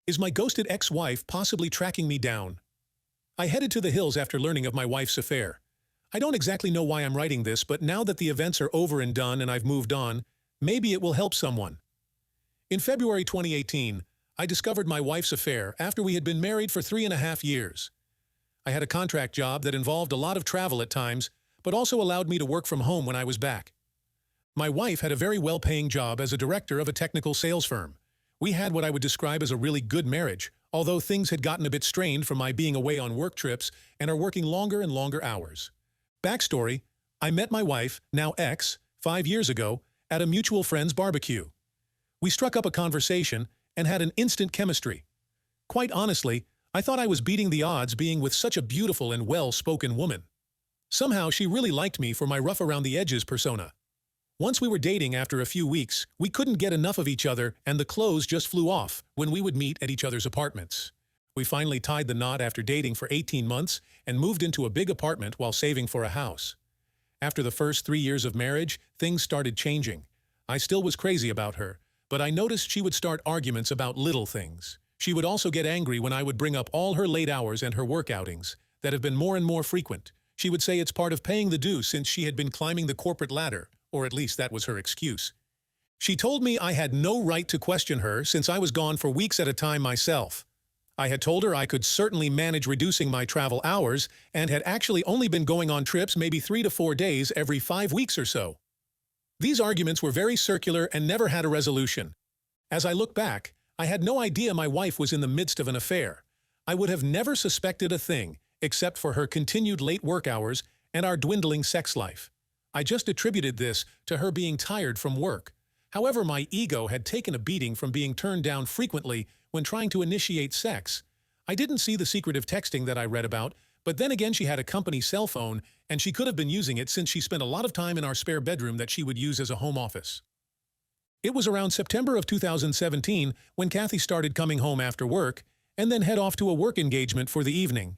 Is my ghosted ex-wife possibly tracking me down? I headed to the hills after learning of my wife's affair. I don't exactly know why I'm writing this, but now that the events are over and done and I've moved on, maybe it will help someone. In February 2018, I discovered my wife's affair after we had been married for 3.5 years. I had a contract job that involved a lot of travel at times, but also allowed me to work from home when I was back. My wife had a very well-paying job as a director of a technical sales firm. We had what I would describe as a really good marriage, although things had gotten a bit strained from my being away on work trips and are working longer and longer hours. Backstory: I met my wife, now ex, 5 years ago, at a mutual friend's barbecue. We struck up a conversation and had an instant chemistry. Quite honestly, I thought I was beating the odds being with such a beautiful and well-spoken woman. Somehow she really liked me for my rough-around-the-edges persona. Once we were dating after a few weeks, we couldn't get enough of each other and the clothes just flew off when we would meet at each other's apartments. We finally tied the knot after dating for 18 months and moved into a big apartment while saving for a house. After the first 3 years of marriage, things started changing. I still was crazy about her, but I noticed she would start arguments about little things. She would also get angry when I would bring up all her late hours and her work outings that have been more and more frequent. She would say it's part of paying the dues since she had been climbing the corporate ladder, or at least that was her excuse. She told me I had no right to question her since I was gone for weeks at a time myself. I had told her I could certainly manage reducing my travel hours and had actually only been going on trips maybe 3 to 4 days every 5 weeks or so. These arguments were very circular and never had a resolution. As I look back, I had no idea my wife was in the midst of an affair. I would have never suspected a thing, except for her continued late work hours and our dwindling sex life. I just attributed this to her being tired from work. However, my ego had taken a beating from being turned down frequently when trying to initiate sex. I didn't see the secretive texting that I read about, but then again she had a company cell phone and she could have been using it since she spent a lot of time in our spare bedroom that she would use as a home office. It was around September of 2017 when Kathy started coming home after work and then head off to a work engagement for the evening.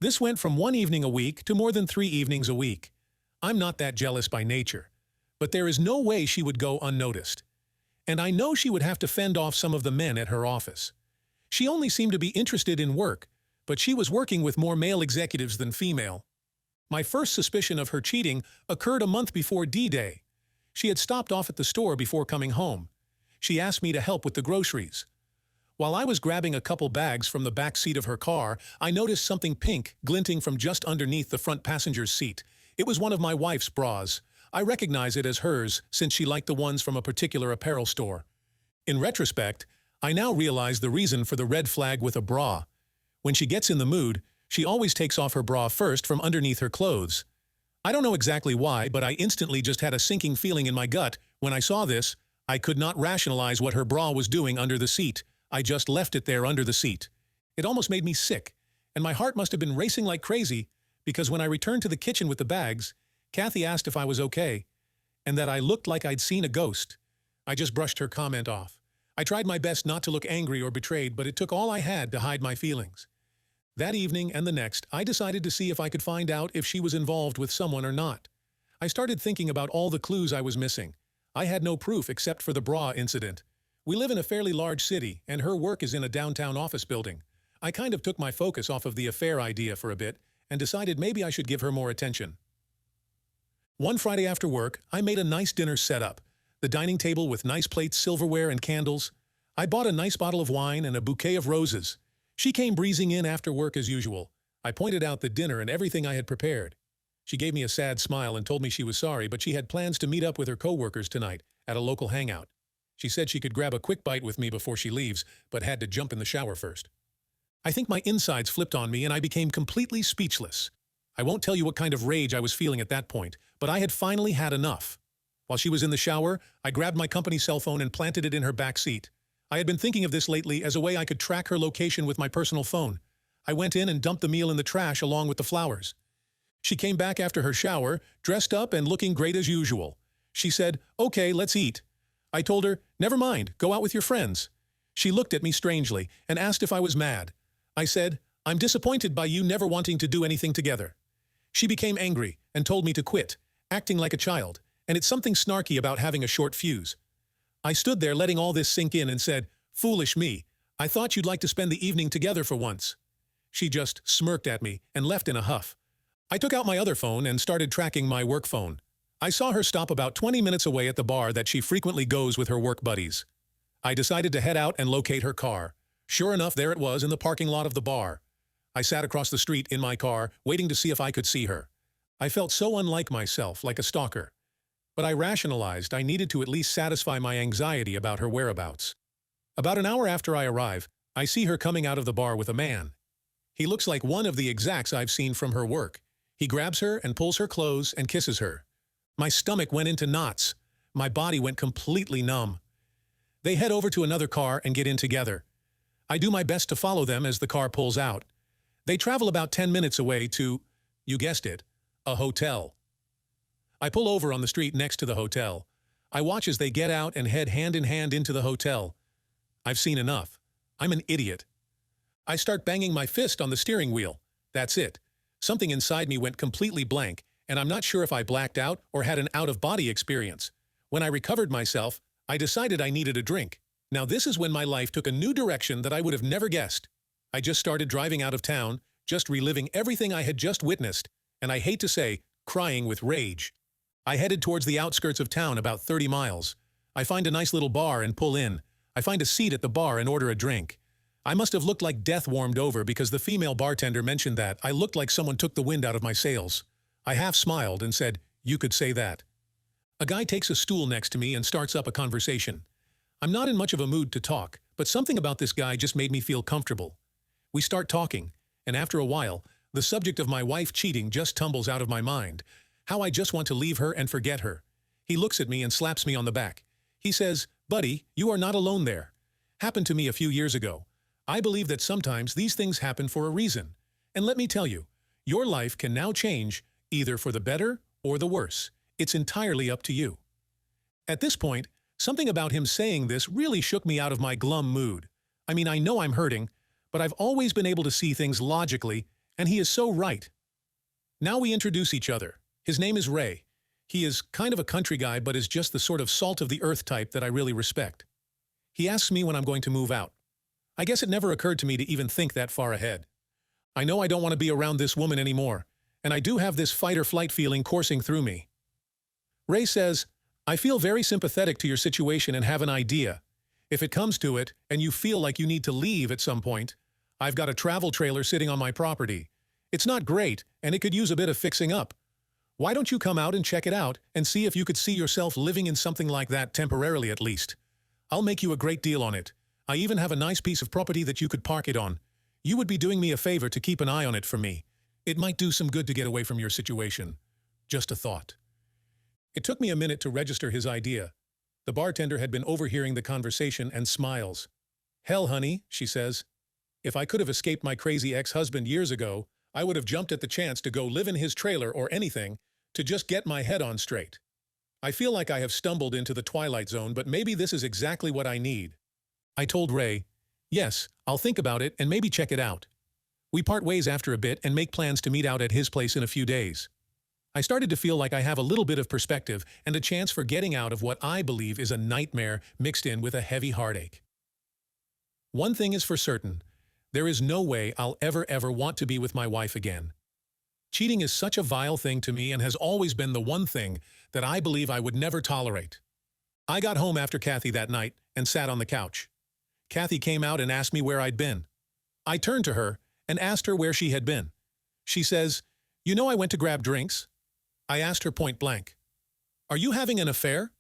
This went from 1 evening a week to more than 3 evenings a week. I'm not that jealous by nature, but there is no way she would go unnoticed. And I know she would have to fend off some of the men at her office. She only seemed to be interested in work, but she was working with more male executives than female. My first suspicion of her cheating occurred a month before D-Day. She had stopped off at the store before coming home. She asked me to help with the groceries. While I was grabbing a couple bags from the back seat of her car, I noticed something pink glinting from just underneath the front passenger's seat. It was one of my wife's bras. I recognize it as hers since she liked the ones from a particular apparel store. In retrospect, I now realize the reason for the red flag with a bra. When she gets in the mood, she always takes off her bra first from underneath her clothes. I don't know exactly why, but I instantly just had a sinking feeling in my gut. When I saw this, I could not rationalize what her bra was doing under the seat. I just left it there under the seat. It almost made me sick, and my heart must have been racing like crazy, because when I returned to the kitchen with the bags, Kathy asked if I was okay, and that I looked like I'd seen a ghost. I just brushed her comment off. I tried my best not to look angry or betrayed, but it took all I had to hide my feelings. That evening and the next, I decided to see if I could find out if she was involved with someone or not. I started thinking about all the clues I was missing. I had no proof except for the bra incident. We live in a fairly large city, and her work is in a downtown office building. I kind of took my focus off of the affair idea for a bit and decided maybe I should give her more attention. One Friday after work, I made a nice dinner setup. The dining table with nice plates, silverware, and candles. I bought a nice bottle of wine and a bouquet of roses. She came breezing in after work as usual. I pointed out the dinner and everything I had prepared. She gave me a sad smile and told me she was sorry, but she had plans to meet up with her coworkers tonight at a local hangout. She said she could grab a quick bite with me before she leaves, but had to jump in the shower first. I think my insides flipped on me and I became completely speechless. I won't tell you what kind of rage I was feeling at that point, but I had finally had enough. While she was in the shower, I grabbed my company cell phone and planted it in her back seat. I had been thinking of this lately as a way I could track her location with my personal phone. I went in and dumped the meal in the trash along with the flowers. She came back after her shower, dressed up and looking great as usual. She said, "Okay, let's eat." I told her, "Never mind, go out with your friends." She looked at me strangely and asked if I was mad. I said, "I'm disappointed by you never wanting to do anything together." She became angry and told me to quit, acting like a child, and it's something snarky about having a short fuse. I stood there letting all this sink in and said, "Foolish me. I thought you'd like to spend the evening together for once." She just smirked at me and left in a huff. I took out my other phone and started tracking my work phone. I saw her stop about 20 minutes away at the bar that she frequently goes with her work buddies. I decided to head out and locate her car. Sure enough, there it was in the parking lot of the bar. I sat across the street in my car, waiting to see if I could see her. I felt so unlike myself, like a stalker. But I rationalized I needed to at least satisfy my anxiety about her whereabouts. About an hour after I arrive, I see her coming out of the bar with a man. He looks like one of the execs I've seen from her work. He grabs her and pulls her clothes and kisses her. My stomach went into knots. My body went completely numb. They head over to another car and get in together. I do my best to follow them as the car pulls out. They travel about 10 minutes away to, you guessed it, a hotel. I pull over on the street next to the hotel. I watch as they get out and head hand in hand into the hotel. I've seen enough. I'm an idiot. I start banging my fist on the steering wheel. That's it. Something inside me went completely blank, and I'm not sure if I blacked out or had an out-of-body experience. When I recovered myself, I decided I needed a drink. Now this is when my life took a new direction that I would have never guessed. I just started driving out of town, just reliving everything I had just witnessed, and I hate to say, crying with rage. I headed towards the outskirts of town about 30 miles. I find a nice little bar and pull in. I find a seat at the bar and order a drink. I must have looked like death warmed over because the female bartender mentioned that I looked like someone took the wind out of my sails. I half smiled and said, "You could say that." A guy takes a stool next to me and starts up a conversation. I'm not in much of a mood to talk, but something about this guy just made me feel comfortable. We start talking, and after a while, the subject of my wife cheating just tumbles out of my mind. How I just want to leave her and forget her. He looks at me and slaps me on the back. He says, "Buddy, you are not alone there. Happened to me a few years ago. I believe that sometimes these things happen for a reason. And let me tell you, your life can now change either for the better or the worse. It's entirely up to you." At this point, something about him saying this really shook me out of my glum mood. I mean, I know I'm hurting, but I've always been able to see things logically, and he is so right. Now we introduce each other. His name is Ray. He is kind of a country guy, but is just the sort of salt-of-the-earth type that I really respect. He asks me when I'm going to move out. I guess it never occurred to me to even think that far ahead. I know I don't want to be around this woman anymore, and I do have this fight-or-flight feeling coursing through me. Ray says, "I feel very sympathetic to your situation and have an idea. If it comes to it, and you feel like you need to leave at some point, I've got a travel trailer sitting on my property. It's not great, and it could use a bit of fixing up. Why don't you come out and check it out and see if you could see yourself living in something like that temporarily at least? I'll make you a great deal on it. I even have a nice piece of property that you could park it on. You would be doing me a favor to keep an eye on it for me. It might do some good to get away from your situation. Just a thought." It took me a minute to register his idea. The bartender had been overhearing the conversation and smiles. "Hell, honey," she says. "If I could have escaped my crazy ex-husband years ago, I would have jumped at the chance to go live in his trailer or anything to just get my head on straight. I feel like I have stumbled into the twilight zone, but maybe this is exactly what I need." I told Ray, "Yes, I'll think about it and maybe check it out." We part ways after a bit and make plans to meet out at his place in a few days. I started to feel like I have a little bit of perspective and a chance for getting out of what I believe is a nightmare mixed in with a heavy heartache. One thing is for certain, there is no way I'll ever want to be with my wife again. Cheating is such a vile thing to me and has always been the one thing that I believe I would never tolerate. I got home after Kathy that night and sat on the couch. Kathy came out and asked me where I'd been. I turned to her and asked her where she had been. She says, "You know I went to grab drinks?" I asked her point blank, "Are you having an affair?"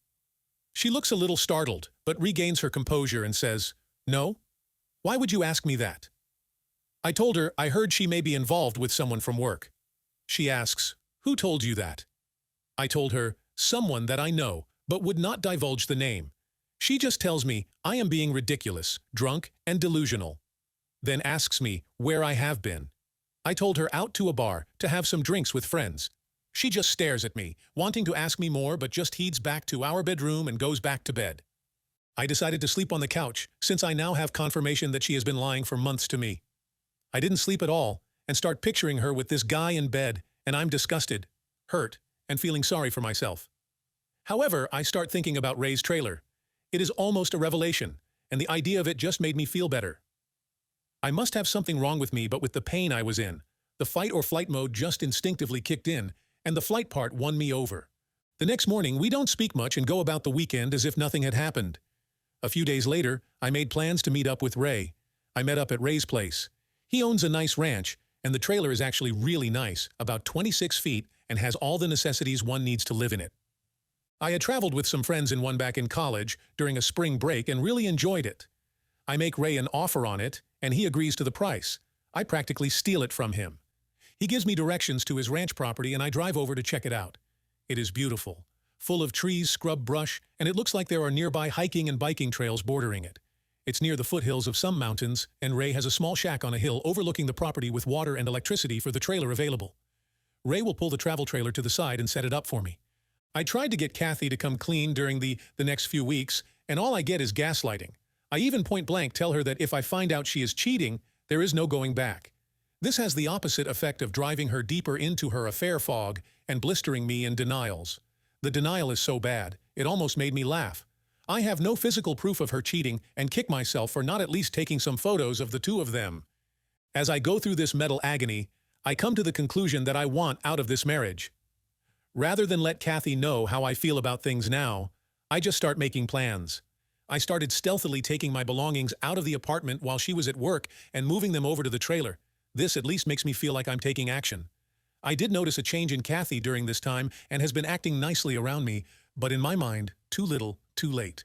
She looks a little startled, but regains her composure and says, "No. Why would you ask me that?" I told her I heard she may be involved with someone from work. She asks, "Who told you that?" I told her, "Someone that I know, but would not divulge the name." She just tells me I am being ridiculous, drunk, and delusional. Then asks me where I have been. I told her out to a bar to have some drinks with friends. She just stares at me, wanting to ask me more, but just heads back to our bedroom and goes back to bed. I decided to sleep on the couch, since I now have confirmation that she has been lying for months to me. I didn't sleep at all, and start picturing her with this guy in bed, and I'm disgusted, hurt, and feeling sorry for myself. However, I start thinking about Ray's trailer. It is almost a revelation, and the idea of it just made me feel better. I must have something wrong with me, but with the pain I was in. The fight or flight mode just instinctively kicked in, and the flight part won me over. The next morning, we don't speak much and go about the weekend as if nothing had happened. A few days later, I made plans to meet up with Ray. I met up at Ray's place. He owns a nice ranch, and the trailer is actually really nice, about 26 feet, and has all the necessities one needs to live in it. I had traveled with some friends in one back in college during a spring break and really enjoyed it. I make Ray an offer on it, and he agrees to the price. I practically steal it from him. He gives me directions to his ranch property, and I drive over to check it out. It is beautiful, full of trees, scrub brush, and it looks like there are nearby hiking and biking trails bordering it. It's near the foothills of some mountains, and Ray has a small shack on a hill overlooking the property with water and electricity for the trailer available. Ray will pull the travel trailer to the side and set it up for me. I tried to get Kathy to come clean during the next few weeks, and all I get is gaslighting. I even point-blank tell her that if I find out she is cheating, there is no going back. This has the opposite effect of driving her deeper into her affair fog and blistering me in denials. The denial is so bad, it almost made me laugh. I have no physical proof of her cheating and kick myself for not at least taking some photos of the two of them. As I go through this mental agony, I come to the conclusion that I want out of this marriage. Rather than let Kathy know how I feel about things now, I just start making plans. I started stealthily taking my belongings out of the apartment while she was at work and moving them over to the trailer. This at least makes me feel like I'm taking action. I did notice a change in Kathy during this time and has been acting nicely around me, but in my mind, too little, too late.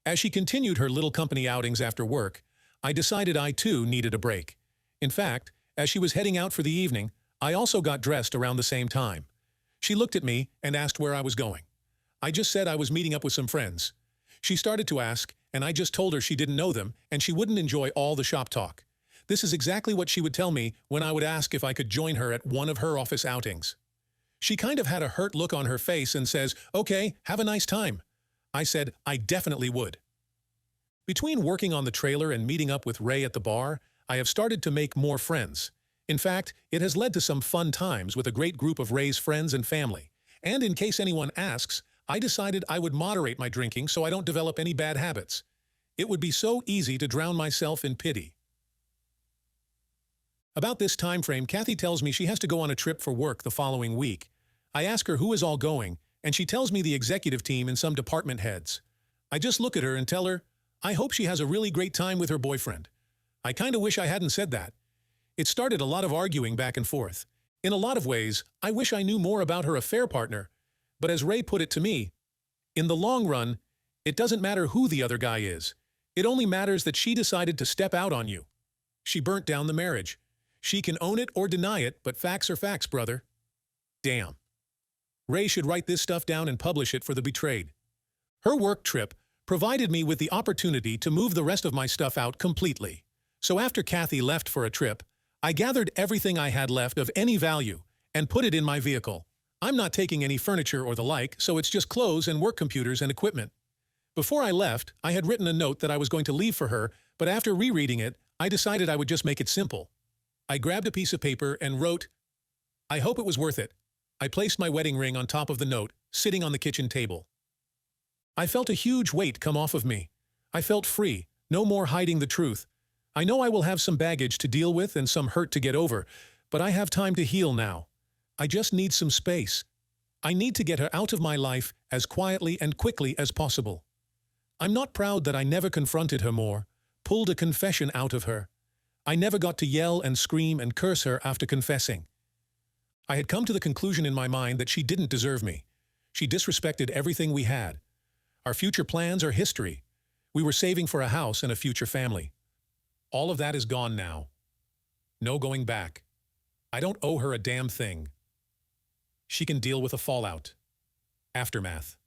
As she continued her little company outings after work, I decided I too needed a break. In fact, as she was heading out for the evening, I also got dressed around the same time. She looked at me and asked where I was going. I just said I was meeting up with some friends. She started to ask, and I just told her she didn't know them and she wouldn't enjoy all the shop talk. This is exactly what she would tell me when I would ask if I could join her at one of her office outings. She kind of had a hurt look on her face and says, "Okay, have a nice time." I said I definitely would. Between working on the trailer and meeting up with Ray at the bar, I have started to make more friends. In fact, it has led to some fun times with a great group of Ray's friends and family. And in case anyone asks, I decided I would moderate my drinking so I don't develop any bad habits. It would be so easy to drown myself in pity. About this time frame, Kathy tells me she has to go on a trip for work the following week. I ask her who is all going, and she tells me the executive team and some department heads. I just look at her and tell her, I hope she has a really great time with her boyfriend. I kinda wish I hadn't said that. It started a lot of arguing back and forth. In a lot of ways, I wish I knew more about her affair partner. But as Ray put it to me, in the long run, it doesn't matter who the other guy is. It only matters that she decided to step out on you. She burnt down the marriage. She can own it or deny it, but facts are facts, brother. Damn. Ray should write this stuff down and publish it for the betrayed. Her work trip provided me with the opportunity to move the rest of my stuff out completely. So after Kathy left for a trip, I gathered everything I had left of any value and put it in my vehicle. I'm not taking any furniture or the like, so it's just clothes and work computers and equipment. Before I left, I had written a note that I was going to leave for her, but after rereading it, I decided I would just make it simple. I grabbed a piece of paper and wrote, "I hope it was worth it." I placed my wedding ring on top of the note, sitting on the kitchen table. I felt a huge weight come off of me. I felt free, no more hiding the truth. I know I will have some baggage to deal with and some hurt to get over, but I have time to heal now. I just need some space. I need to get her out of my life as quietly and quickly as possible. I'm not proud that I never confronted her more, pulled a confession out of her. I never got to yell and scream and curse her after confessing. I had come to the conclusion in my mind that she didn't deserve me. She disrespected everything we had. Our future plans are history. We were saving for a house and a future family. All of that is gone now. No going back. I don't owe her a damn thing. She can deal with the fallout. Aftermath.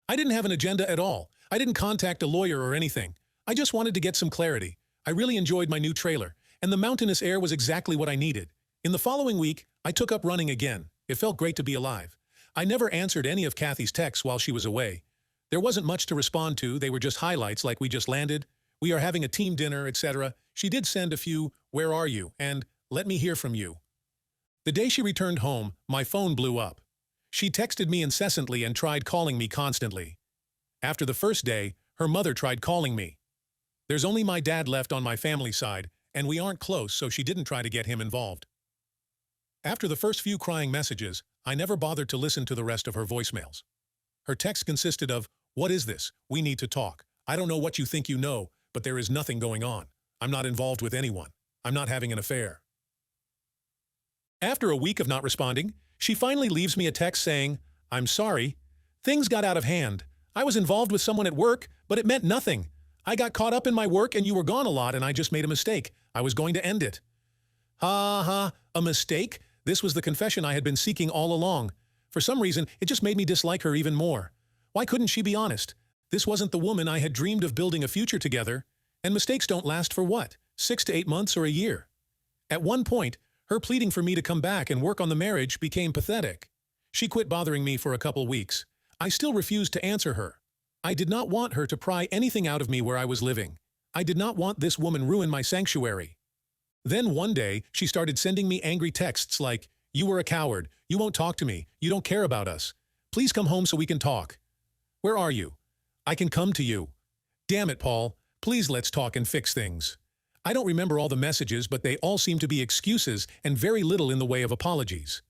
I didn't have an agenda at all. I didn't contact a lawyer or anything. I just wanted to get some clarity. I really enjoyed my new trailer, and the mountainous air was exactly what I needed. In the following week, I took up running again. It felt great to be alive. I never answered any of Kathy's texts while she was away. There wasn't much to respond to. They were just highlights like "we just landed," "we are having a team dinner," etc. She did send a few "where are you?" and "let me hear from you." The day she returned home, my phone blew up. She texted me incessantly and tried calling me constantly. After the first day, her mother tried calling me. There's only my dad left on my family side, and we aren't close, so she didn't try to get him involved. After the first few crying messages, I never bothered to listen to the rest of her voicemails. Her text consisted of, "What is this? We need to talk. I don't know what you think you know, but there is nothing going on. I'm not involved with anyone. I'm not having an affair." After a week of not responding, she finally leaves me a text saying, "I'm sorry. Things got out of hand. I was involved with someone at work, but it meant nothing. I got caught up in my work and you were gone a lot and I just made a mistake. I was going to end it." Ha ha, a mistake? This was the confession I had been seeking all along. For some reason, it just made me dislike her even more. Why couldn't she be honest? This wasn't the woman I had dreamed of building a future together. And mistakes don't last for what? 6 to 8 months or a year? At one point, her pleading for me to come back and work on the marriage became pathetic. She quit bothering me for a couple weeks. I still refused to answer her. I did not want her to pry anything out of me where I was living. I did not want this woman ruin my sanctuary. Then one day, she started sending me angry texts like, "You were a coward. You won't talk to me. You don't care about us. Please come home so we can talk. Where are you? I can come to you. Damn it, Paul. Please let's talk and fix things." I don't remember all the messages, but they all seem to be excuses and very little in the way of apologies.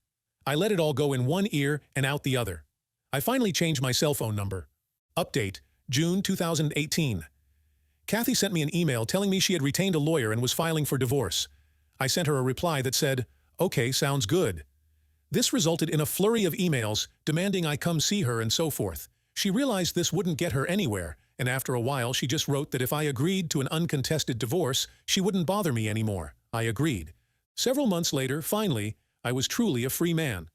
I let it all go in one ear and out the other. I finally changed my cell phone number. Update, June 2018. Kathy sent me an email telling me she had retained a lawyer and was filing for divorce. I sent her a reply that said, "Okay, sounds good." This resulted in a flurry of emails demanding I come see her and so forth. She realized this wouldn't get her anywhere, and after a while she just wrote that if I agreed to an uncontested divorce, she wouldn't bother me anymore. I agreed. Several months later, finally, I was truly a free man.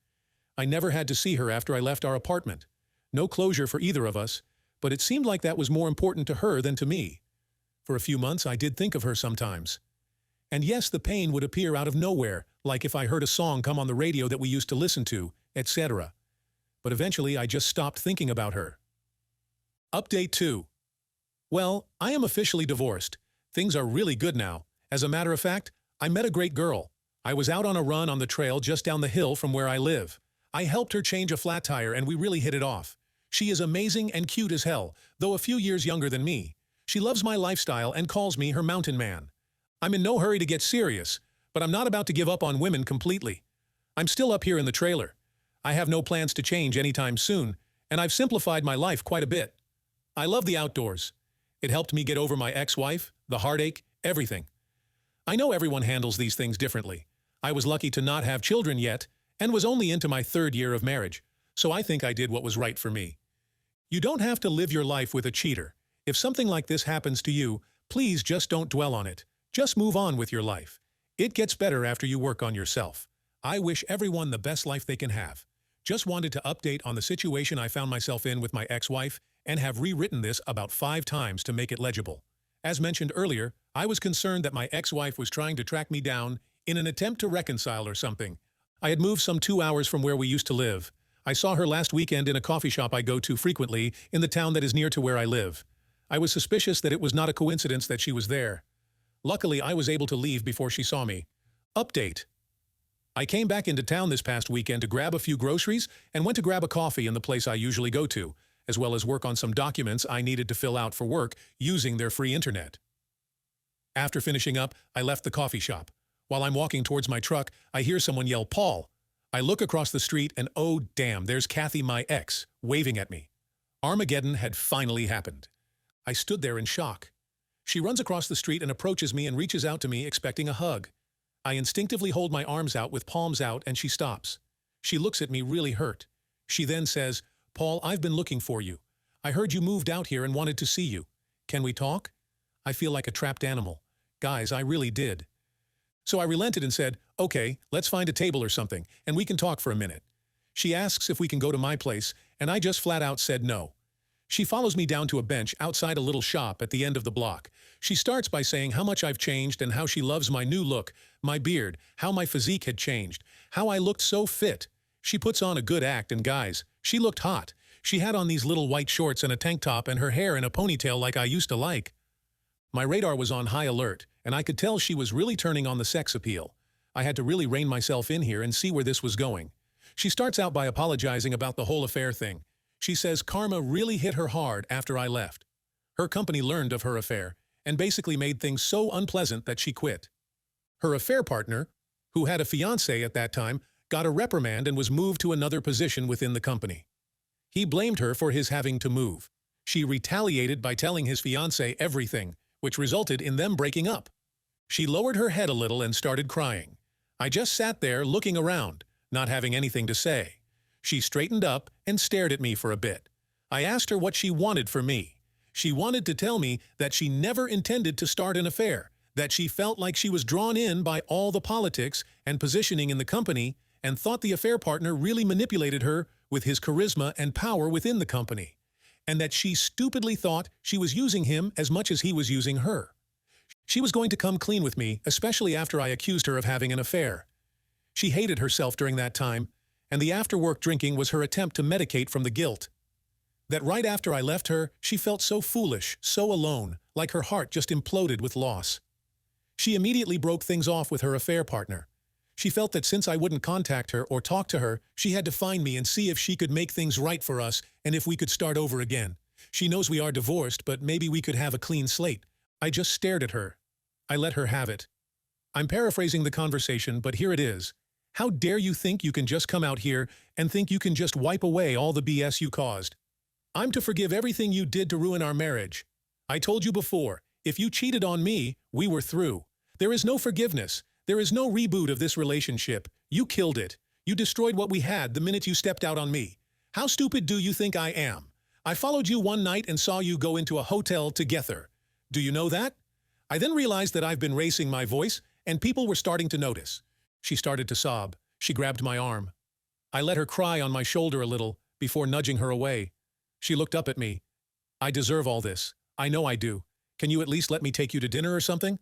I never had to see her after I left our apartment. No closure for either of us, but it seemed like that was more important to her than to me. For a few months I did think of her sometimes. And yes, the pain would appear out of nowhere, like if I heard a song come on the radio that we used to listen to, etc. But eventually I just stopped thinking about her. Update 2. Well, I am officially divorced. Things are really good now. As a matter of fact, I met a great girl. I was out on a run on the trail just down the hill from where I live. I helped her change a flat tire and we really hit it off. She is amazing and cute as hell, though a few years younger than me. She loves my lifestyle and calls me her mountain man. I'm in no hurry to get serious, but I'm not about to give up on women completely. I'm still up here in the trailer. I have no plans to change anytime soon, and I've simplified my life quite a bit. I love the outdoors. It helped me get over my ex-wife, the heartache, everything. I know everyone handles these things differently. I was lucky to not have children yet, and was only into my 3rd year of marriage, so I think I did what was right for me. You don't have to live your life with a cheater. If something like this happens to you, please just don't dwell on it. Just move on with your life. It gets better after you work on yourself. I wish everyone the best life they can have. Just wanted to update on the situation I found myself in with my ex-wife and have rewritten this about 5 times to make it legible. As mentioned earlier, I was concerned that my ex-wife was trying to track me down in an attempt to reconcile or something. I had moved some 2 hours from where we used to live. I saw her last weekend in a coffee shop I go to frequently in the town that is near to where I live. I was suspicious that it was not a coincidence that she was there. Luckily, I was able to leave before she saw me. Update. I came back into town this past weekend to grab a few groceries and went to grab a coffee in the place I usually go to, as well as work on some documents I needed to fill out for work using their free internet. After finishing up, I left the coffee shop. While I'm walking towards my truck, I hear someone yell, "Paul!" I look across the street and oh damn, there's Kathy, my ex, waving at me. Armageddon had finally happened. I stood there in shock. She runs across the street and approaches me and reaches out to me expecting a hug. I instinctively hold my arms out with palms out and she stops. She looks at me really hurt. She then says, "Paul, I've been looking for you. I heard you moved out here and wanted to see you. Can we talk?" I feel like a trapped animal. Guys, I really did. So I relented and said, "Okay, let's find a table or something, and we can talk for a minute." She asks if we can go to my place, and I just flat out said no. She follows me down to a bench outside a little shop at the end of the block. She starts by saying how much I've changed and how she loves my new look, my beard, how my physique had changed, how I looked so fit. She puts on a good act, and guys, she looked hot. She had on these little white shorts and a tank top and her hair in a ponytail like I used to like. My radar was on high alert, and I could tell she was really turning on the sex appeal. I had to really rein myself in here and see where this was going. She starts out by apologizing about the whole affair thing. She says karma really hit her hard after I left. Her company learned of her affair and basically made things so unpleasant that she quit. Her affair partner, who had a fiancé at that time, got a reprimand and was moved to another position within the company. He blamed her for his having to move. She retaliated by telling his fiancé everything, which resulted in them breaking up. She lowered her head a little and started crying. I just sat there looking around, not having anything to say. She straightened up and stared at me for a bit. I asked her what she wanted from me. She wanted to tell me that she never intended to start an affair, that she felt like she was drawn in by all the politics and positioning in the company and thought the affair partner really manipulated her with his charisma and power within the company, and that she stupidly thought she was using him as much as he was using her. She was going to come clean with me, especially after I accused her of having an affair. She hated herself during that time, and the after-work drinking was her attempt to medicate from the guilt. That right after I left her, she felt so foolish, so alone, like her heart just imploded with loss. She immediately broke things off with her affair partner. She felt that since I wouldn't contact her or talk to her, she had to find me and see if she could make things right for us and if we could start over again. She knows we are divorced, but maybe we could have a clean slate. I just stared at her. I let her have it. I'm paraphrasing the conversation, but here it is. How dare you think you can just come out here and think you can just wipe away all the BS you caused? I'm to forgive everything you did to ruin our marriage. I told you before, if you cheated on me, we were through. There is no forgiveness. There is no reboot of this relationship. You killed it. You destroyed what we had the minute you stepped out on me. How stupid do you think I am? I followed you one night and saw you go into a hotel together. Do you know that? I then realized that I've been raising my voice and people were starting to notice. She started to sob. She grabbed my arm. I let her cry on my shoulder a little before nudging her away. She looked up at me. I deserve all this. I know I do. Can you at least let me take you to dinner or something?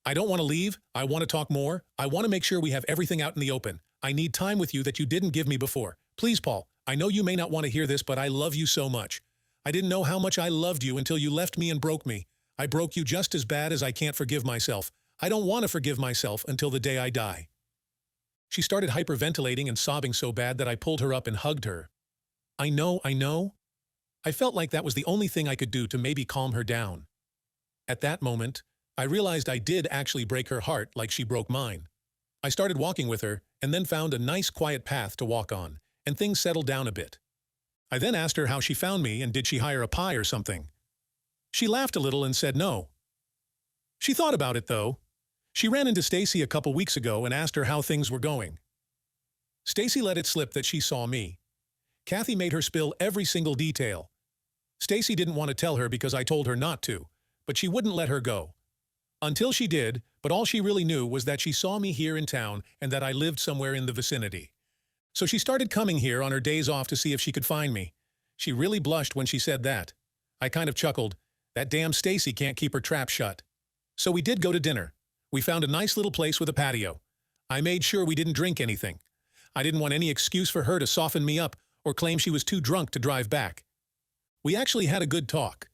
I don't want to leave. I want to talk more. I want to make sure we have everything out in the open. I need time with you that you didn't give me before. Please, Paul, I know you may not want to hear this, but I love you so much. I didn't know how much I loved you until you left me and broke me. I broke you just as bad as I can't forgive myself. I don't want to forgive myself until the day I die. She started hyperventilating and sobbing so bad that I pulled her up and hugged her. I know. I felt like that was the only thing I could do to maybe calm her down. At that moment, I realized I did actually break her heart like she broke mine. I started walking with her and then found a nice quiet path to walk on, and things settled down a bit. I then asked her how she found me and did she hire a pie or something. She laughed a little and said no. She thought about it, though. She ran into Stacy a couple weeks ago and asked her how things were going. Stacy let it slip that she saw me. Kathy made her spill every single detail. Stacy didn't want to tell her because I told her not to, but she wouldn't let her go. Until she did, but all she really knew was that she saw me here in town and that I lived somewhere in the vicinity. So she started coming here on her days off to see if she could find me. She really blushed when she said that. I kind of chuckled. That damn Stacy can't keep her trap shut. So we did go to dinner. We found a nice little place with a patio. I made sure we didn't drink anything. I didn't want any excuse for her to soften me up or claim she was too drunk to drive back. We actually had a good talk.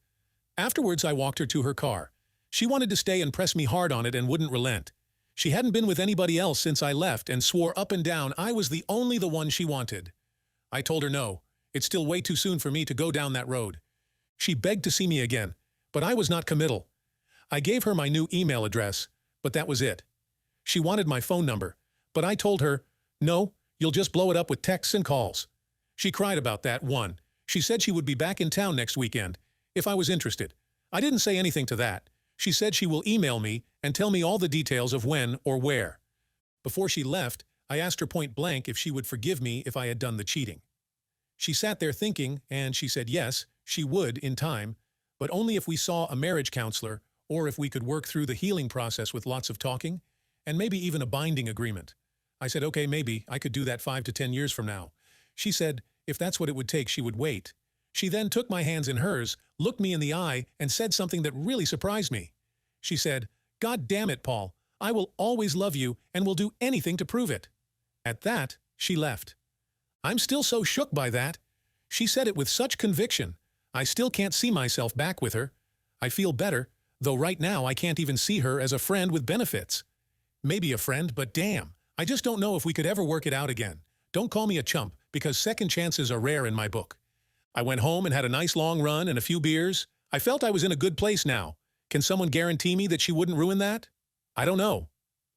Afterwards, I walked her to her car. She wanted to stay and press me hard on it and wouldn't relent. She hadn't been with anybody else since I left and swore up and down I was the only one she wanted. I told her no, it's still way too soon for me to go down that road. She begged to see me again, but I was not committal. I gave her my new email address, but that was it. She wanted my phone number, but I told her, no, you'll just blow it up with texts and calls. She cried about that one. She said she would be back in town next weekend, if I was interested. I didn't say anything to that. She said she will email me and tell me all the details of when or where. Before she left, I asked her point blank if she would forgive me if I had done the cheating. She sat there thinking, and she said yes, she would in time, but only if we saw a marriage counselor or if we could work through the healing process with lots of talking and maybe even a binding agreement. I said, okay, maybe I could do that 5 to 10 years from now. She said if that's what it would take, she would wait. She then took my hands in hers, looked me in the eye, and said something that really surprised me. She said, God damn it, Paul, I will always love you and will do anything to prove it. At that, she left. I'm still so shook by that. She said it with such conviction. I still can't see myself back with her. I feel better, though right now I can't even see her as a friend with benefits. Maybe a friend, but damn, I just don't know if we could ever work it out again. Don't call me a chump, because second chances are rare in my book. I went home and had a nice long run and a few beers. I felt I was in a good place now. Can someone guarantee me that she wouldn't ruin that? I don't know.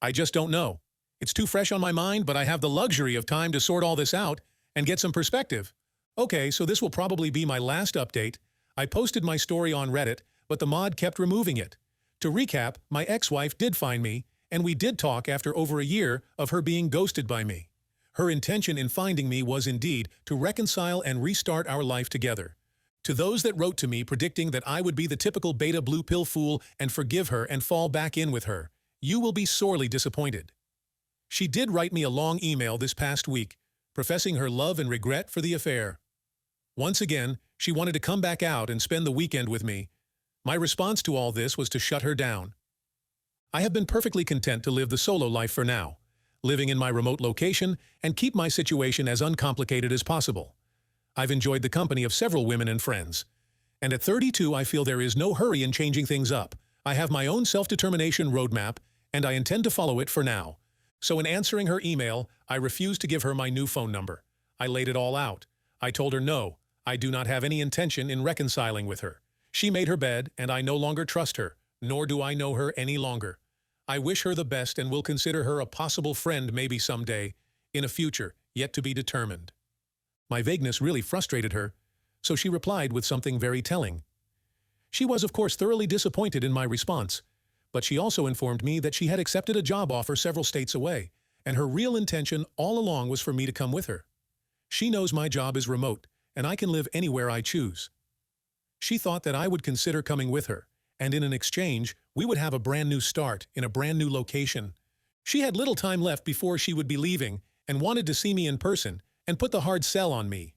I just don't know. It's too fresh on my mind, but I have the luxury of time to sort all this out and get some perspective. Okay, so this will probably be my last update. I posted my story on Reddit, but the mod kept removing it. To recap, my ex-wife did find me, and we did talk after over a year of her being ghosted by me. Her intention in finding me was indeed to reconcile and restart our life together. To those that wrote to me predicting that I would be the typical beta blue pill fool and forgive her and fall back in with her, you will be sorely disappointed. She did write me a long email this past week, professing her love and regret for the affair. Once again, she wanted to come back out and spend the weekend with me. My response to all this was to shut her down. I have been perfectly content to live the solo life for now, living in my remote location and keep my situation as uncomplicated as possible. I've enjoyed the company of several women and friends. And at 32, I feel there is no hurry in changing things up. I have my own self-determination roadmap, and I intend to follow it for now. So in answering her email, I refused to give her my new phone number. I laid it all out. I told her no, I do not have any intention in reconciling with her. She made her bed, and I no longer trust her, nor do I know her any longer. I wish her the best and will consider her a possible friend maybe someday, in a future yet to be determined. My vagueness really frustrated her, so she replied with something very telling. She was, of course, thoroughly disappointed in my response, but she also informed me that she had accepted a job offer several states away, and her real intention all along was for me to come with her. She knows my job is remote, and I can live anywhere I choose. She thought that I would consider coming with her, and in an exchange, we would have a brand new start in a brand new location. She had little time left before she would be leaving and wanted to see me in person and put the hard sell on me.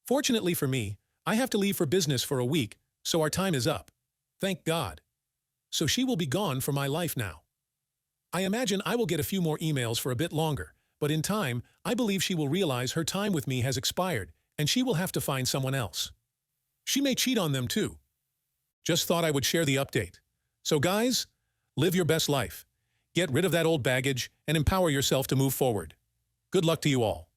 Fortunately for me, I have to leave for business for a week, so our time is up. Thank God. So she will be gone from my life now. I imagine I will get a few more emails for a bit longer, but in time, I believe she will realize her time with me has expired and she will have to find someone else. She may cheat on them too. Just thought I would share the update. So guys, live your best life. Get rid of that old baggage and empower yourself to move forward. Good luck to you all.